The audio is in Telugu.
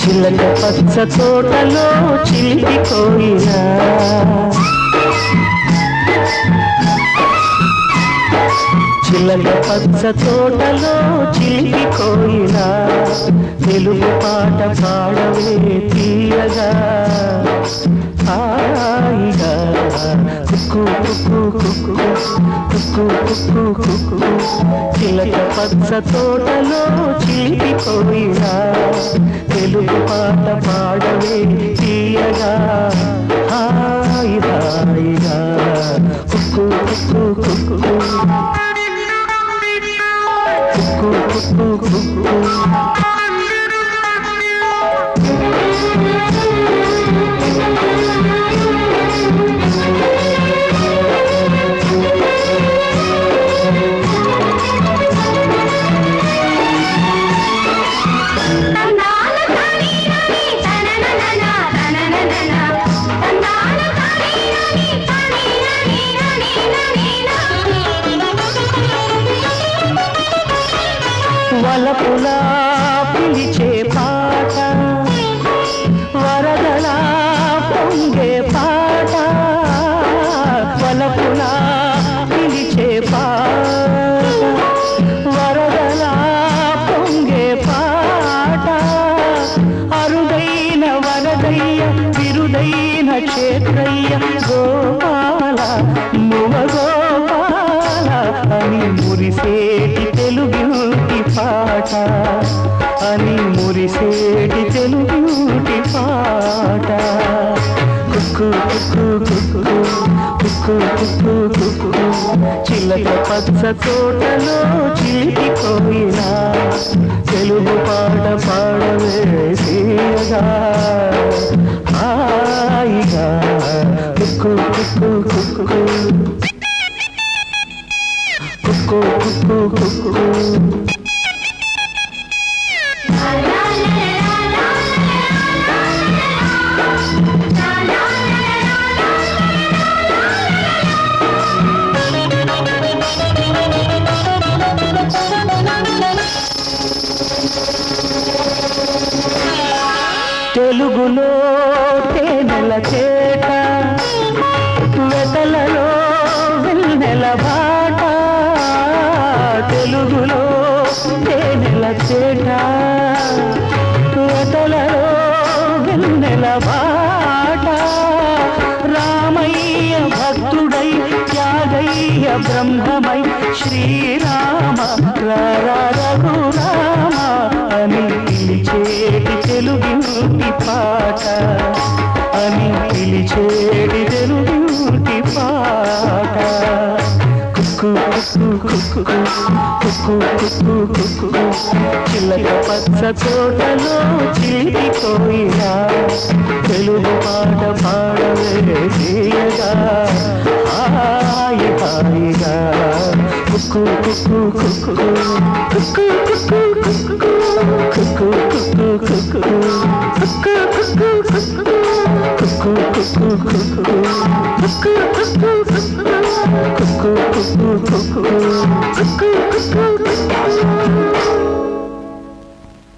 చిలక పచ్చ తోటలో చిలిపి కోయిలా చిలక పచ్చ తోటలో చిలిపి కోయిలా తెలుగు పాట పాడవే తీయగా హాయిగా కుక్కు కుక్కు కుక్కు కుక్కు కుక్కు కుక్కు చిలక పచ్చ తోటలో చిలిపి కోయిలా తెలుగు పాట పాడవే తీయగా హాయి హాయిగా కుక్కు కుక్కు కుక్కు కుక్కు కుక్కు కుక్కు వలపులా పిలిచే పాట వరదలా పొంగే పాట వలపులా పిలిచే పాట వరదలా పొంగే పాట అరుదైన వరదయ్య విరుదైన క్షేత్రయ్య గోపాల నువ గోపాల అని మురిసేటి తెలుగుటి పాట అని మురిసేటి తెలుగుటి పాట కుక్కు కుక్కు కుక్కు కుక్కు కుక్కు కుక్కు చిలక పచ్చ తోటలో చిలిపి కోయిలా తెలుగు పాట పాడవే తీయగా హాయిగా కుక్కు కుక్కు కుక్కు కుక్కు కుక్కు కుక్కు తెలుగులో తేనెల చేట వెతలలో వెన్నెల బాట తెలుగులో తేనెల చేట వెతలలో వెన్నెల బాట రామయ్య భక్తుడై త్యాగయ్య బ్రహ్మమై శ్రీరామ రఘురామ అని పిలిచేటి తెలుగుటి పాట అని పిలిచేటి తెలుగుటి పాట కుక్కు కుక్కు కుక్కు కుక్కు కుక్కు చిలక పచ్చ తోటలో చిలిపి కోయిలా తెలుగు పాట పాడవే తీయగా హాయి హాయిగా కుక్కు కుక్కు కుక్కు కుక్కు కుక్కు కుక్కు కుక్కు కుక్కు కుక్కు కుక్కు కుక్కు కుక్కు కుక్కు కుక్కు కుక్కు కుక్కు కుక్కు కుక్కు